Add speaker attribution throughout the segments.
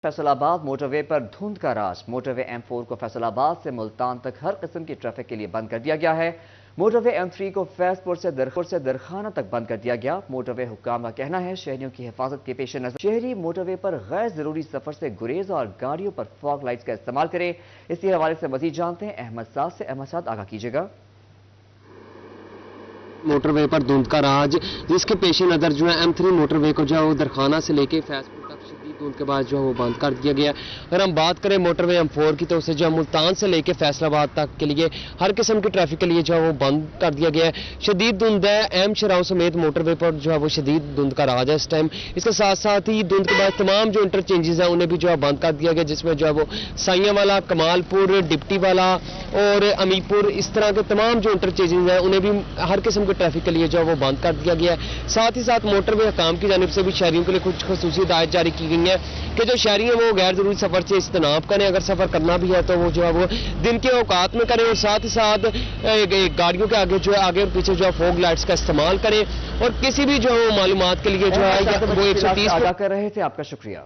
Speaker 1: فیصل آباد موٹر وے پر دھند کا راج۔ موٹر وے M4 کو فیصل آباد سے ملتان تک ہر قسم کی ٹریفک کے لیے بند کر دیا گیا ہے۔ موٹر وے M3 کو فیض پور سے درخانہ تک بند کر دیا گیا۔ موٹر وے حکام کا کہنا ہے شہریوں کی حفاظت کے پیش نظر شہری موٹر وے پر غیر ضروری سفر سے گریز اور گاڑیوں پر فاگ لائٹس کا استعمال کریں۔ اسی حوالے سے مزید جانتے ہیں احمد صاحب سے۔ احمد صاحب آگاہ کیجیے گا۔
Speaker 2: موٹر وے پر دھند کا راج، جس کے پیش نظر جو ہے M3 موٹر وے کو جو ہے وہ درخانہ سے لے کے فیض پور تک شدید دھند کے بعد جو ہے وہ بند کر دیا گیا۔ اگر ہم بات کریں موٹر وے M4 کی تو اسے جو ہے ملتان سے لے کے فیصل آباد تک کے لیے ہر قسم کی ٹریفک کے لیے جو ہے وہ بند کر دیا گیا ہے۔ شدید دھند ہے، اہم شراہوں سمیت موٹر وے پر جو ہے وہ شدید دھند کا راج ہے اس ٹائم۔ اس کے ساتھ ساتھ ہی دھند کے بعد تمام جو انٹرچینجز ہیں انہیں بھی جو ہے بند کر دیا گیا، جس میں جو ہے وہ سائیاں والا، کمال پور، ڈپٹی والا اور امی پور، اس طرح کے تمام جو انٹرچینجز ہیں انہیں بھی ہر قسم کے ٹریفک کے لیے جو ہے وہ بند کر دیا گیا ہے۔ ساتھ ہی ساتھ موٹر وے حکام کی جانب سے بھی شہریوں کے لیے کچھ خصوصی ہدایت جاری کی گئی ہیں کہ جو شہری ہیں وہ غیر ضروری سفر سے اجتناب کریں، اگر سفر کرنا بھی ہے تو وہ جو ہے وہ دن کے اوقات میں کریں، اور ساتھ ہی ساتھ گاڑیوں کے آگے جو ہے آگے اور پیچھے جو ہے فوگ لائٹس کا استعمال کریں، اور کسی بھی جو ہے وہ معلومات کے لیے جو ہے وہ 130
Speaker 1: آگاہ کر رہے تھے۔ آپ کا شکریہ۔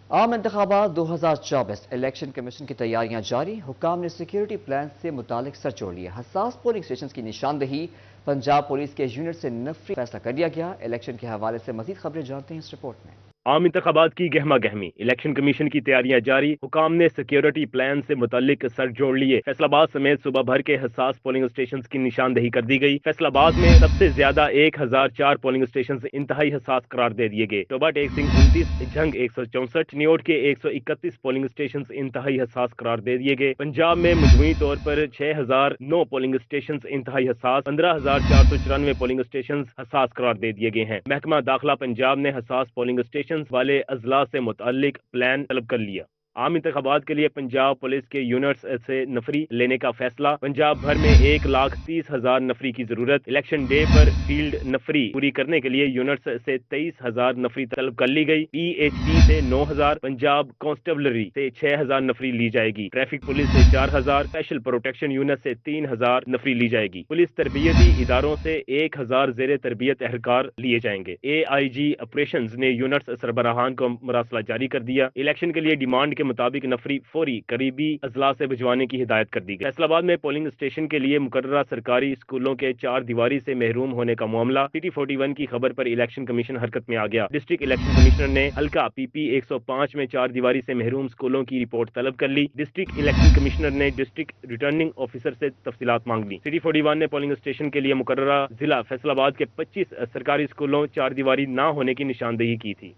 Speaker 1: عام انتخابات 2024 الیکشن کمیشن کی تیاریاں جاری۔ حکام نے سیکیورٹی پلان سے متعلق سر جوڑ لیا۔ حساس پولنگ اسٹیشنز کی نشاندہی پنجاب پولیس کے یونٹ سے نفری فیصلہ کر لیا گیا۔ الیکشن کے حوالے سے مزید خبریں جانتے ہیں اس رپورٹ میں۔
Speaker 3: عام انتخابات کی گہما گہمی، الیکشن کمیشن کی تیاریاں جاری۔ حکام نے سیکیورٹی پلان سے متعلق سر جوڑ لیے۔ فیصل آباد سمیت صوبہ بھر کے حساس پولنگ اسٹیشنز کی نشاندہی کر دی گئی۔ فیصل آباد میں سب سے زیادہ 1004 پولنگ اسٹیشنز انتہائی حساس قرار دے دیے گئے۔ ٹوبہ ٹیک سنگھ 29، جھنگ 164، نیوٹ کے 131 پولنگ اسٹیشنز انتہائی حساس قرار دے دیے گئے۔ پنجاب میں مجموعی طور پر 6009 پولنگ اسٹیشنز انتہائی حساس، 15494 پولنگ اسٹیشنز حساس قرار دے دیے گئے ہیں۔ محکمہ داخلہ پنجاب نے حساس پولنگ اسٹیشن والے اضلاع سے متعلق پلان طلب کر لیا۔ عام انتخابات کے لیے پنجاب پولیس کے یونٹس سے نفری لینے کا فیصلہ۔ پنجاب بھر میں 1,30,000 نفری کی ضرورت۔ الیکشن ڈے پر فیلڈ نفری پوری کرنے کے لیے یونٹس سے 23,000 نفری طلب کر لی گئی۔ PHP سے 9,000، پنجاب کانسٹیبلری سے 6,000 نفری لی جائے گی۔ ٹریفک پولیس سے 4,000، اسپیشل پروٹیکشن یونٹ سے 3,000 نفری لی جائے گی۔ پولیس تربیتی اداروں سے 1,000 زیر تربیت اہلکار لیے جائیں گے۔ AIG آپریشنز نے یونٹس سربراہان کو مراسلہ جاری کر دیا۔ الیکشن کے لیے ڈیمانڈ کے مطابق نفری فوری قریبی اضلاع سے بھجوانے کی ہدایت کر دی گئی۔ فیصل آباد میں پولنگ اسٹیشن کے لیے مقررہ سرکاری اسکولوں کے 4 دیواری سے محروم ہونے کا معاملہ۔ City 41 کی خبر پر الیکشن کمیشن حرکت میں آ گیا۔ ڈسٹرکٹ الیکشن کمشنر نے حلقہ PP 105 میں 4 دیواری سے محروم اسکولوں کی رپورٹ طلب کر لی۔ ڈسٹرکٹ الیکشن کمشنر نے ڈسٹرکٹ ریٹرننگ آفیسر سے تفصیلات مانگ لی۔ City 41 نے پولنگ اسٹیشن کے لیے مقررہ ضلع فیصل آباد کے 25 سرکاری اسکولوں 4 دیواری نہ ہونے کی نشاندہی کی تھی۔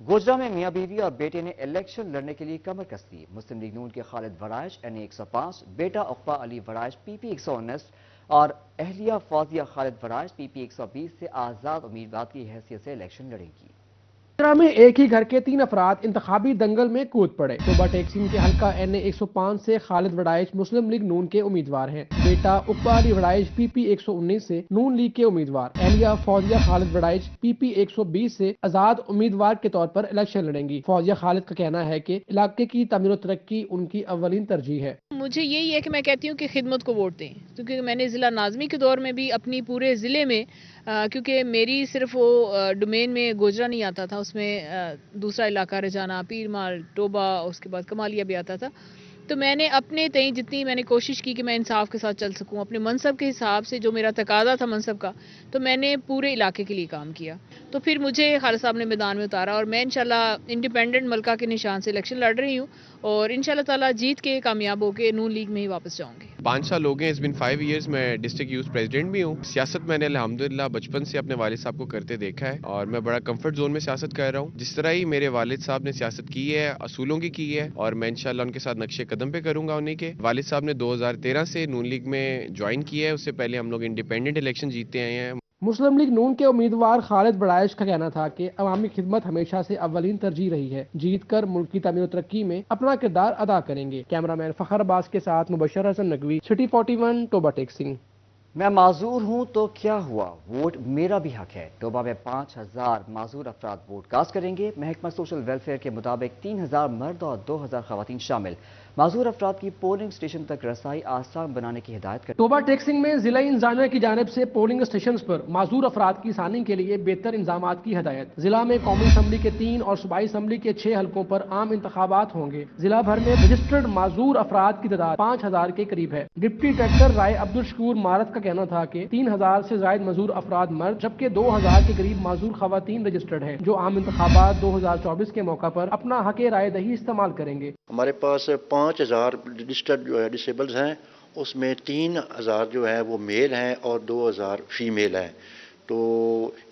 Speaker 1: گوجرا میں میاں بیوی اور بیٹے نے الیکشن لڑنے کے لیے کمر کس لی۔ مسلم لیگ نون کے خالد ورائش NA 105، بیٹا عقبہ علی ورائش PP 119 اور اہلیہ فوزیہ خالد ورائش PP 120 سے آزاد امیدوار کی حیثیت سے الیکشن لڑیں گی۔
Speaker 4: گوجرا میں ایک ہی گھر کے 3 افراد انتخابی دنگل میں کود پڑے۔ ٹوبہ ٹیک سنگھ کے حلقہ NA 105 سے خالد وڑائش مسلم لیگ نون کے امیدوار ہیں۔ بیٹا عقبہ علی وڑائش PP 119 سے نون لیگ کے امیدوار، اہلیہ فوزیہ خالد وڑائش PP 120 سے آزاد امیدوار کے طور پر الیکشن لڑیں گی۔ فوزیہ خالد کا کہنا ہے کہ علاقے کی تعمیر و ترقی ان کی اولین ترجیح ہے۔
Speaker 5: مجھے یہی ہے کہ میں کہتی ہوں کہ خدمت کو ووٹ دیں، کیونکہ میں نے ضلع ناظمی کے دور میں بھی اپنی پورے ضلع میں کیونکہ میری صرف وہ ڈومین میں گوجرا نہیں آتا تھا، اس میں دوسرا علاقہ رجانہ، پیرمال، ٹوبہ، اس کے بعد کمالیہ بھی آتا تھا، تو میں نے اپنے تئیں جتنی میں نے کوشش کی کہ میں انصاف کے ساتھ چل سکوں، اپنے منصب کے حساب سے جو میرا تقاضا تھا منصب کا، تو میں نے پورے علاقے کے لیے کام کیا۔ تو پھر مجھے خالد صاحب نے میدان میں اتارا اور میں انشاءاللہ انڈیپینڈنٹ ملکہ کے نشان سے الیکشن لڑ رہی ہوں اور انشاءاللہ تعالیٰ جیت کے کامیاب ہو کے نون لیگ میں ہی واپس جاؤں گی۔
Speaker 6: 5 سال ہو گئے، اس بن 5 ایئرز میں ڈسٹرکٹ یوتھ پریزیڈنٹ بھی ہوں۔ سیاست میں نے الحمدللہ بچپن سے اپنے والد صاحب کو کرتے دیکھا ہے اور میں بڑا کمفرٹ زون میں سیاست کر رہا ہوں۔ جس طرح ہی میرے والد صاحب نے سیاست کی ہے، اصولوں کی ہے، اور میں انشاءاللہ ان کے ساتھ نقشے قدم پہ کروں گا انہیں کے۔ والد صاحب نے 2013 سے نون لیگ میں جوائن کیا ہے، اس سے پہلے ہم لوگ انڈیپینڈنٹ الیکشن جیتے آئے ہیں۔
Speaker 4: مسلم لیگ نون کے امیدوار خالد وڑائش کا کہنا تھا کہ عوامی خدمت ہمیشہ سے اولین ترجیح رہی ہے، جیت کر ملک کی تعمیر و ترقی میں اپنا کردار ادا کریں گے۔ کیمرہ مین فخر عباس کے ساتھ مبشر حسن نقوی، City 41، ٹوبہ ٹیک سنگھ۔
Speaker 1: میں معذور ہوں تو کیا ہوا، ووٹ میرا بھی حق ہے۔ ٹوبہ میں 5000 معذور افراد ووٹ کاسٹ کریں گے۔ محکمہ سوشل ویلفیئر کے مطابق 3000 مرد اور 2000 خواتین شامل معذور افراد کی پولنگ اسٹیشن تک رسائی آسان بنانے کی ہدایت کر
Speaker 4: ٹوبہ ٹیکسنگ میں ضلع انتظامیہ کی جانب سے پولنگ اسٹیشنز پر معذور افراد کی سائننگ کے لیے بہتر انتظامات کی ہدایت۔ ضلع میں قومی اسمبلی کے 3 اور صوبائی اسمبلی کے 6 حلقوں پر عام انتخابات ہوں گے۔ ضلع بھر میں رجسٹرڈ معذور افراد کی تعداد 5000 کے قریب ہے۔ ڈپٹی ڈائریکٹر رائے عبدالشکور مارت کا کہنا تھا کہ 3000 سے زائد معذور افراد مرد جبکہ 2000 کے قریب معذور خواتین رجسٹرڈ ہیں، جو عام انتخابات 2024 کے موقع پر اپنا حق رائے دہی استعمال کریں گے۔
Speaker 7: ہمارے پاس 5000 رجسٹرڈ جو ہے ڈسیبلز ہیں، اس میں 3000 جو ہیں وہ میل ہیں اور 2000 فیمیل ہیں۔ تو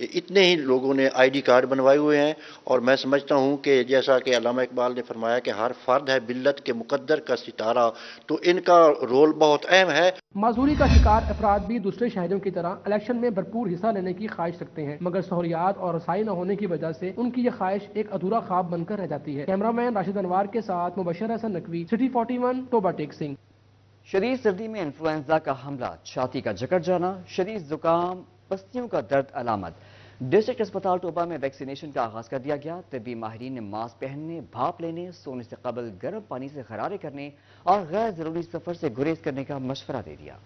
Speaker 7: اتنے ہی لوگوں نے آئی ڈی کارڈ بنوائے ہوئے ہیں، اور میں سمجھتا ہوں کہ جیسا کہ علامہ اقبال نے فرمایا کہ ہر فرد ہے ملت کے مقدر کا ستارہ، تو ان کا رول بہت اہم ہے۔
Speaker 4: معذوری کا شکار افراد بھی دوسرے شہریوں کی طرح الیکشن میں بھرپور حصہ لینے کی خواہش رکھتے ہیں، مگر سہولیات اور رسائی نہ ہونے کی وجہ سے ان کی یہ خواہش ایک ادھورا خواب بن کر رہ جاتی ہے۔ کیمرہ مین راشد انوار کے ساتھ مبشر حسن نقوی، سٹی 41، ٹوبہ ٹیکسنگ۔
Speaker 1: شدید سردی میں انفلوئنزا کا حملہ، چھاتی کا جکڑ جانا، شدید زکام، پسلیوں کا درد علامت۔ ڈسٹرکٹ اسپتال ٹوبہ میں ویکسینیشن کا آغاز کر دیا گیا۔ طبی ماہرین نے ماسک پہننے، بھاپ لینے، سونے سے قبل گرم پانی سے غرارے کرنے اور غیر ضروری سفر سے گریز کرنے کا مشورہ دے دیا۔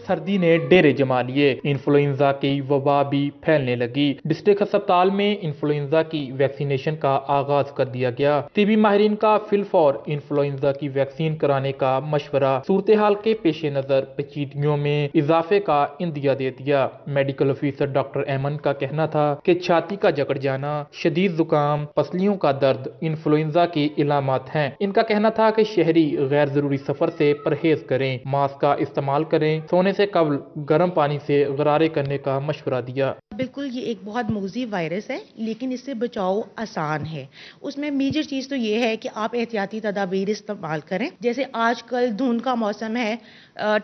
Speaker 8: سردی نے ڈیرے جما لیے، انفلوئنزا کی وبا بھی پھیلنے لگی۔ ڈسٹرکٹ ہسپتال میں انفلوئنزا کی ویکسینیشن کا آغاز کر دیا گیا۔ طبی ماہرین کا فی الفور انفلوئنزا کی ویکسین کرانے کا مشورہ۔ صورتحال کے پیش نظر پیچیدگیوں میں اضافے کا اندیا دے دیا۔ میڈیکل آفیسر ڈاکٹر ایمن کا کہنا تھا کہ چھاتی کا جکڑ جانا، شدید زکام، پسلیوں کا درد انفلوئنزا کی علامات ہیں۔ ان کا کہنا تھا کہ شہری غیر ضروری سفر سے پرہیز کریں، ماسک کا استعمال کریں، سونے سے قبل گرم پانی سے غرارے کرنے کا مشورہ دیا۔
Speaker 9: بالکل یہ ایک بہت موذی وائرس ہے، لیکن اس سے بچاؤ آسان ہے۔ اس میں میجر چیز تو یہ ہے کہ آپ احتیاطی تدابیر استعمال کریں، جیسے آج کل دھند کا موسم ہے،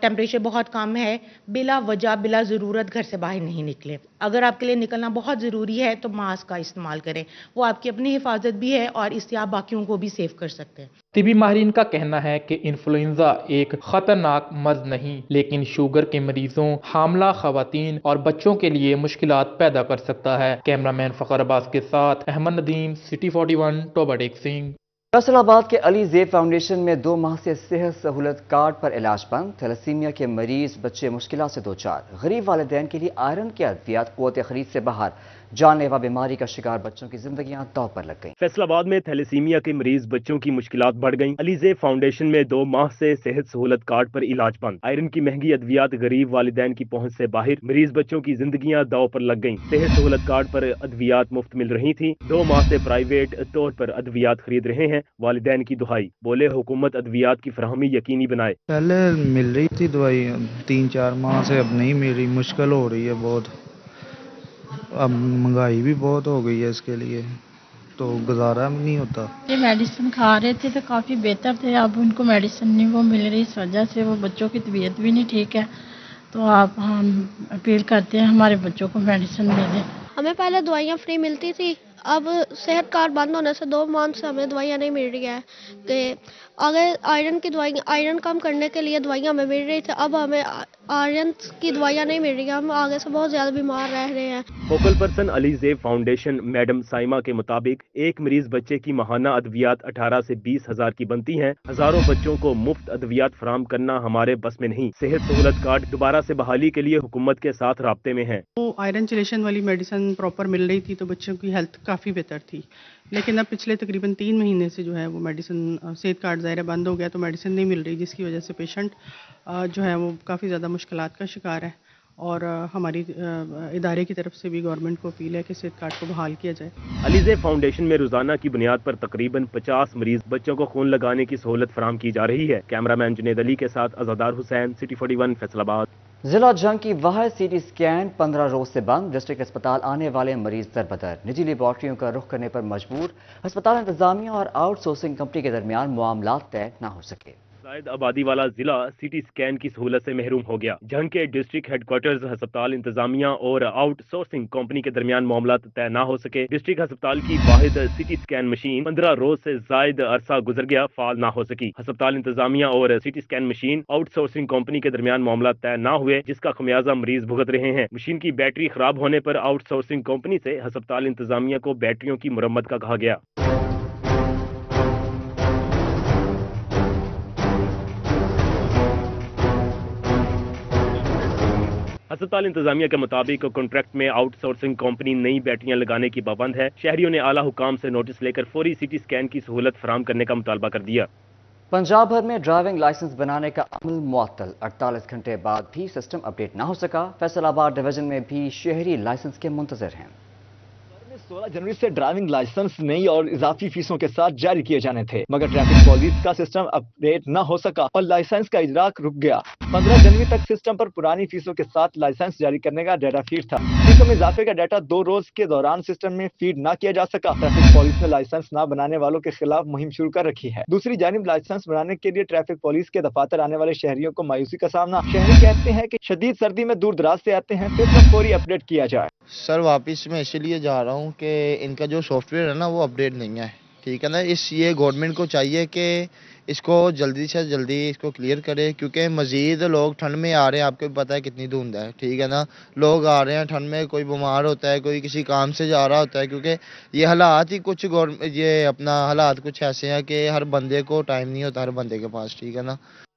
Speaker 9: ٹیمپریچر بہت کم ہے، بلا وجہ بلا ضرورت گھر سے باہر نہیں نکلیں۔ اگر آپ کے لیے نکلنا بہت ضروری ہے تو ماسک کا استعمال کریں، وہ آپ کی اپنی حفاظت بھی ہے اور اس سے آپ باقیوں کو بھی سیو کر سکتے ہیں۔
Speaker 8: طبی ماہرین کا کہنا ہے کہ انفلوئنزا ایک خطرناک مرض نہیں، لیکن شوگر کے مریضوں، حاملہ خواتین اور بچوں کے لیے مشکلات پیدا کر سکتا ہے۔ کیمرہ مین فخر عباس کے ساتھ احمد ندیم، سٹی 41، ٹوبہ ٹیکسنگ۔
Speaker 1: فیصل آباد کے علی زیب فاؤنڈیشن میں 2 ماہ سے صحت سہولت کارڈ پر علاج بند۔ تھیلیسیمیا کے مریض بچے مشکلات سے دوچار۔ غریب والدین کے لیے آئرن کے ادویات قوت خرید سے باہر۔ جان لیوا بیماری کا شکار بچوں کی زندگیاں داؤ پر لگ گئیں۔
Speaker 3: فیصل آباد میں تھیلیسیمیا کے مریض بچوں کی مشکلات بڑھ گئیں۔ علی زیب فاؤنڈیشن میں 2 ماہ سے صحت سہولت کارڈ پر علاج بند۔ آئرن کی مہنگی ادویات غریب والدین کی پہنچ سے باہر۔ مریض بچوں کی زندگیاں داؤ پر لگ گئیں۔ صحت سہولت کارڈ پر ادویات مفت مل رہی تھی، 2 ماہ سے پرائیویٹ طور پر ادویات خرید رہے ہیں۔ والدین کی دہائی، بولے حکومت ادویات کی فراہمی یقینی بنائے۔
Speaker 10: پہلے مل رہی تھی دوائی، 3-4 ماہ سے اب نہیں مل رہی، مشکل ہو رہی ہے بہت۔ اب مہنگائی بھی بہت ہو گئی ہے، اس کے لیے تو گزارا نہیں ہوتا۔
Speaker 11: یہ میڈیسن کھا رہے تھے تو کافی بہتر تھے، اب ان کو میڈیسن نہیں وہ مل رہی، اس وجہ سے وہ بچوں کی طبیعت بھی نہیں ٹھیک ہے، تو آپ ہم اپیل کرتے ہیں ہمارے بچوں کو میڈیسن دے دیں۔
Speaker 12: ہمیں پہلے دوائیاں فری ملتی تھی، اب صحت کارڈ بند ہونے سے 2 ماہ سے ہمیں دوائیاں نہیں مل رہی ہیں کہ آگے آئرن کی دوائیاں، آئرن کم کرنے کے لیے دوائیاں ہمیں مل رہی تھی، اب ہمیں آئرن کی دوائیاں نہیں مل رہی ہیں، ہم آگے سے بہت زیادہ بیمار رہ رہے ہیں۔
Speaker 3: فوکل پرسن علی زیب فاؤنڈیشن میڈم سائمہ کے مطابق ایک مریض بچے کی ماہانہ ادویات 18 سے 20 ہزار کی بنتی ہیں۔ ہزاروں بچوں کو مفت ادویات فراہم کرنا ہمارے بس میں نہیں۔ صحت سہولت کارڈ دوبارہ سے بحالی کے لیے حکومت کے ساتھ رابطے میں ہیں۔
Speaker 13: آئرن چلیشن والی میڈیسن پراپر مل رہی تھی تو بچوں کی ہیلتھ کافی بہتر تھی، لیکن اب پچھلے تقریباً 3 مہینے سے جو ہے وہ میڈیسن صحت کارڈ ظاہر بند ہو گیا تو میڈیسن نہیں مل رہی، جس کی وجہ سے پیشنٹ جو ہے وہ کافی زیادہ مشکلات کا شکار ہے، اور ہماری ادارے کی طرف سے بھی گورنمنٹ کو اپیل ہے کہ صحت کارڈ کو بحال کیا جائے۔
Speaker 3: علی زیب فاؤنڈیشن میں روزانہ کی بنیاد پر تقریباً 50 مریض بچوں کو خون لگانے کی سہولت فراہم کی جا رہی ہے۔ کیمرہ مین جنید علی کے ساتھ عزادار حسین، سٹی 41، فیصل آباد۔
Speaker 1: ضلع جنگ کی واحد سی ٹی اسکین 15 روز سے بند۔ ڈسٹرکٹ اسپتال آنے والے مریض دربدر، نجی لیبارٹریوں کا رخ کرنے پر مجبور۔ ہسپتال انتظامیہ اور آؤٹ سورسنگ کمپنی کے درمیان معاملات طے نہ ہو سکے۔
Speaker 3: زائد آبادی والا ضلع سی ٹی اسکین کی سہولت سے محروم ہو گیا. جھنگ کے ڈسٹرکٹ ہیڈ کوارٹرز ہسپتال انتظامیہ اور آؤٹ سورسنگ کمپنی کے درمیان معاملات طے نہ ہو سکے. ڈسٹرکٹ ہسپتال کی واحد سی ٹی اسکین مشین 15 روز سے زائد عرصہ گزر گیا فعال نہ ہو سکی. ہسپتال انتظامیہ اور C T scan machine outsourcing company کے درمیان معاملات طے نہ ہوئے جس کا خمیازہ مریض بھگت رہے ہیں. مشین کی بیٹری خراب ہونے پر آؤٹ سورسنگ کمپنی سے ہسپتال انتظامیہ کو بیٹریوں کی مرمت کا کہا گیا. ہسپتال انتظامیہ کے مطابق کانٹریکٹ میں آؤٹ سورسنگ کمپنی نئی بیٹریاں لگانے کی پابند ہے. شہریوں نے اعلیٰ حکام سے نوٹس لے کر فوری سی ٹی اسکین کی سہولت فراہم کرنے کا مطالبہ کر دیا.
Speaker 1: پنجاب بھر میں ڈرائیونگ لائسنس بنانے کا عمل معطل. 48 گھنٹے بعد بھی سسٹم اپڈیٹ نہ ہو سکا. فیصل آباد ڈویژن میں بھی شہری لائسنس کے منتظر ہیں.
Speaker 14: 16 جنوری سے ڈرائیونگ لائسنس نئی اور اضافی فیسوں کے ساتھ جاری کیے جانے تھے مگر ٹریفک پولیس کا سسٹم اپڈیٹ نہ ہو سکا اور لائسنس کا اجراء رک گیا. 15 جنوری تک سسٹم پر پرانی فیسوں کے ساتھ لائسنس جاری کرنے کا ڈیٹا فیڈ تھا. فیسوں میں اضافے کا ڈیٹا 2 روز کے دوران سسٹم میں فیڈ نہ کیا جا سکا. ٹریفک پولیس نے لائسنس نہ بنانے والوں کے خلاف مہم شروع کر رکھی ہے. دوسری جانب لائسنس بنانے کے لیے ٹریفک پولیس کے دفاتر آنے والے شہریوں کو مایوسی کا سامنا. شہری کہتے ہیں کہ شدید سردی میں دور دراز سے آتے ہیں, سسٹم فوری اپڈیٹ کیا جائے.
Speaker 15: سر واپس میں اسی لیے جا رہا ہوں کہ ان کا جو سافٹ ویئر ہے نا وہ اپڈیٹ نہیں ہے. ٹھیک ہے نا, یہ گورنمنٹ کو چاہیے کہ اس کو جلدی سے جلدی اس کو کلیئر کرے کیونکہ مزید لوگ ٹھنڈ میں آ رہے ہیں. آپ کو بھی پتہ ہے کتنی دھند ہے. ٹھیک ہے نا, لوگ آ رہے ہیں ٹھنڈ میں, کوئی بیمار ہوتا ہے, کوئی کسی کام سے جا رہا ہوتا ہے کیونکہ یہ حالات ہی کچھ یہ اپنا حالات کچھ ایسے ہیں کہ ہر بندے کو ٹائم نہیں ہوتا ہر بندے کے پاس. ٹھیک ہے نا.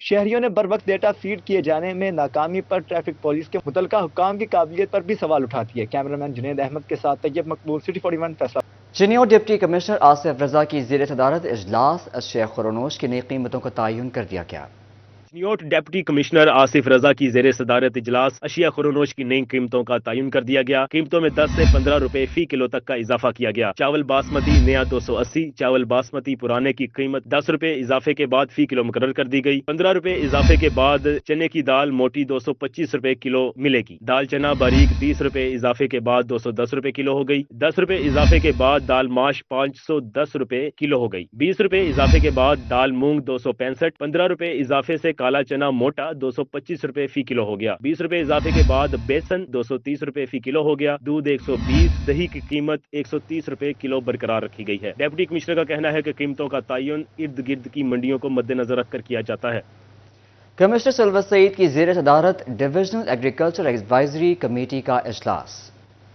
Speaker 14: شہریوں نے بروقت ڈیٹا فیڈ کیے جانے میں ناکامی پر ٹریفک پولیس کے متعلقہ حکام کی قابلیت پر بھی سوال اٹھا دیے. کیمرامین جنید احمد کے ساتھ طیب مقبول, سٹی 41 فیصلہ.
Speaker 1: چنیوٹ ڈپٹی کمشنر آصف رضا کی زیر صدارت اجلاس. اشیاء خورونوش کی نئی قیمتوں کا تعین کر دیا گیا.
Speaker 3: چنیوٹ ڈپٹی کمشنر آصف رضا کی زیر صدارت اجلاس اشیاء خورونوش کی نئی قیمتوں کا تعین کر دیا گیا. قیمتوں میں 10 سے 15 روپے فی کلو تک کا اضافہ کیا گیا. چاول باسمتی نیا 280, چاول باسمتی پرانے کی قیمت 10 روپے اضافے کے بعد فی کلو مقرر کر دی گئی. 15 روپے اضافے کے بعد چنے کی دال موٹی 225 روپے کلو ملے گی. دال چنا باریک 30 روپے اضافے کے بعد 210 روپے کلو ہو گئی. 10 روپے اضافے کے بعد دال ماش 510 روپے کلو ہو گئی. 20 روپے اضافے کے بعد دال مونگ 265. 15 روپے اضافے سے کالا چنا موٹا 225 روپے فی کلو ہو گیا. 20 روپے اضافے کے بعد بیسن 230 روپے فی کلو ہو گیا. دودھ 120, دہی کی قیمت 130 روپے کلو برقرار رکھی گئی ہے. ڈپٹی کمشنر کا کہنا ہے کہ قیمتوں کا تعین ارد گرد کی منڈیوں کو مد نظر رکھ کر کیا جاتا ہے.
Speaker 1: کمشنر سلور سعید کی زیر صدارت ڈویژنل ایگریکلچر ایڈوائزری کمیٹی کا اجلاس.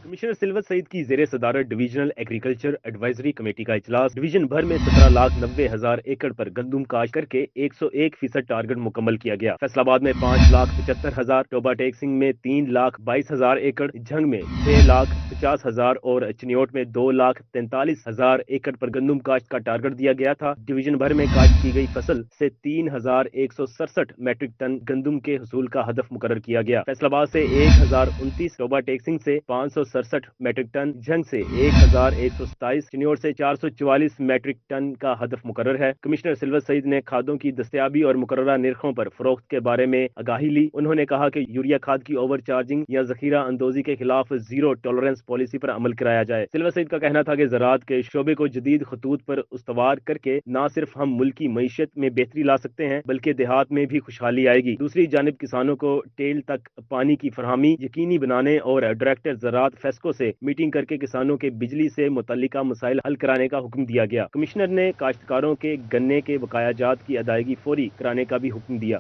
Speaker 3: کمشنر سلور سعید کی زیر صدارت ڈویژنل ایگریکلچر ایڈوائزری کمیٹی کا اجلاس. ڈویژن بھر میں 17,90,000 ایکڑ پر گندم کاشت کر کے 101% ٹارگٹ مکمل کیا گیا. فیصل آباد میں 5,75,000, ٹوبا ٹیک سنگھ میں 3,22,000 ایکڑ, جھنگ میں 6,50,000 اور چنیوٹ میں 2,43,000 ایکڑ پر گندم کاشت کا ٹارگٹ دیا گیا تھا. ڈویژن بھر میں کاشت کی گئی فصل سے 3,167 میٹرک ٹن گندم کے حصول کا ہدف مقرر کیا گیا. فیصل آباد سے 1,029, ٹوبا ٹیک سنگھ سے 567 میٹرک ٹن, جھنگ سے 1,127, چنیوٹ سے 444 میٹرک ٹن کا ہدف مقرر ہے. کمشنر سلور سعید نے کھادوں کی دستیابی اور مقررہ نرخوں پر فروخت کے بارے میں آگاہی لی. انہوں نے کہا کہ یوریا کھاد کی اوور چارجنگ یا ذخیرہ اندوزی کے خلاف زیرو ٹالرنس پالیسی پر عمل کرایا جائے. سلور سعید کا کہنا تھا کہ زراعت کے شعبے کو جدید خطوط پر استوار کر کے نہ صرف ہم ملکی معیشت میں بہتری لا سکتے ہیں بلکہ دیہات میں بھی خوشحالی آئے گی. دوسری جانب کسانوں کو ٹیل تک پانی کی فراہمی یقینی بنانے اور ڈائریکٹر زراعت فیسکو سے میٹنگ کر کے کسانوں کے بجلی سے متعلقہ مسائل حل کرانے کا حکم دیا گیا. کمشنر نے کاشتکاروں کے گنے کے بقایا جات کی ادائیگی فوری کرانے کا بھی حکم دیا.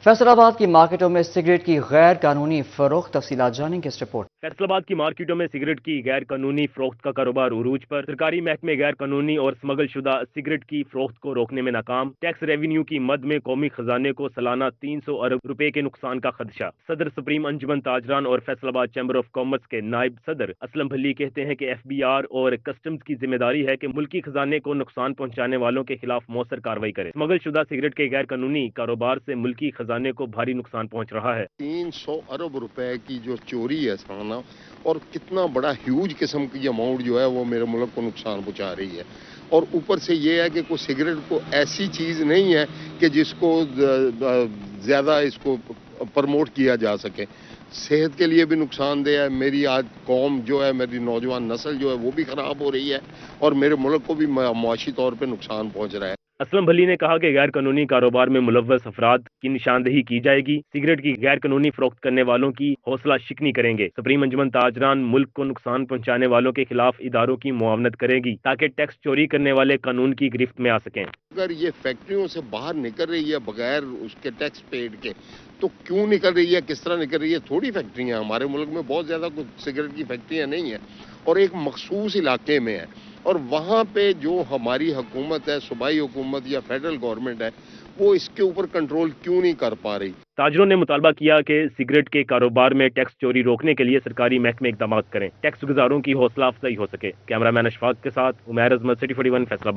Speaker 1: فیصل آباد کی مارکیٹوں میں سگریٹ کی غیر قانونی فروخت. تفصیلات جانیں گے اس رپورٹ.
Speaker 3: فیصل آباد کی مارکیٹوں میں سگریٹ کی غیر قانونی فروخت کا کاروبار عروج پر. سرکاری محکمے غیر قانونی اور سمگل شدہ سگریٹ کی فروخت کو روکنے میں ناکام. ٹیکس ریونیو کی مد میں قومی خزانے کو سالانہ 300 ارب روپے کے نقصان کا خدشہ. صدر سپریم انجمن تاجران اور فیصل آباد چیمبر آف کامرس کے نائب صدر اسلم بھلی کہتے ہیں کہ FBR اور کسٹمز کی ذمہ داری ہے کہ ملکی خزانے کو نقصان پہنچانے والوں کے خلاف مؤثر کارروائی کرے. سمگل شدہ سگریٹ کے غیر قانونی کاروبار سے ملکی خزانے کو بھاری نقصان پہنچ رہا ہے.
Speaker 16: 300 ارب روپے کی جو چوری ہے سالانہ, اور کتنا بڑا ہیوج قسم کی اماؤنٹ جو ہے وہ میرے ملک کو نقصان پہنچا رہی ہے. اور اوپر سے یہ ہے کہ کوئی سگریٹ کو ایسی چیز نہیں ہے کہ جس کو زیادہ اس کو پروموٹ کیا جا سکے. صحت کے لیے بھی نقصان دہ ہے. میری آج قوم جو ہے, میری نوجوان نسل جو ہے وہ بھی خراب ہو رہی ہے اور میرے ملک کو بھی معاشی طور پہ نقصان پہنچ رہا ہے.
Speaker 3: اسلم بھلی نے کہا کہ غیر قانونی کاروبار میں ملوث افراد کی نشاندہی کی جائے گی، سگریٹ کی غیر قانونی فروخت کرنے والوں کی حوصلہ شکنی کریں گے۔ سپریم انجمن تاجران ملک کو نقصان پہنچانے والوں کے خلاف اداروں کی معاونت کرے گی تاکہ ٹیکس چوری کرنے والے قانون کی گرفت میں آ سکیں۔
Speaker 16: اگر یہ فیکٹریوں سے باہر نکل رہی ہے بغیر اس کے ٹیکس پیڈ کے تو کیوں نکل رہی ہے، کس طرح نکل رہی ہے؟ تھوڑی فیکٹریاں ہمارے ملک میں بہت زیادہ کچھ سگریٹ کی فیکٹریاں نہیں ہیں اور ایک مخصوص علاقے میں ہے، اور وہاں پہ جو ہماری حکومت ہے، صوبائی حکومت یا فیڈرل گورنمنٹ ہے، وہ اس کے اوپر کنٹرول کیوں نہیں کر پا رہی؟
Speaker 3: تاجروں نے مطالبہ کیا کہ سگریٹ کے کاروبار میں ٹیکس چوری روکنے کے لیے سرکاری محکمے اقدامات کریں، ٹیکس گزاروں کی حوصلہ افزائی ہو سکے۔ کیمرہ مین اشفاق کے ساتھ عمیر احمد، سٹی 41 فیصلہ آباد۔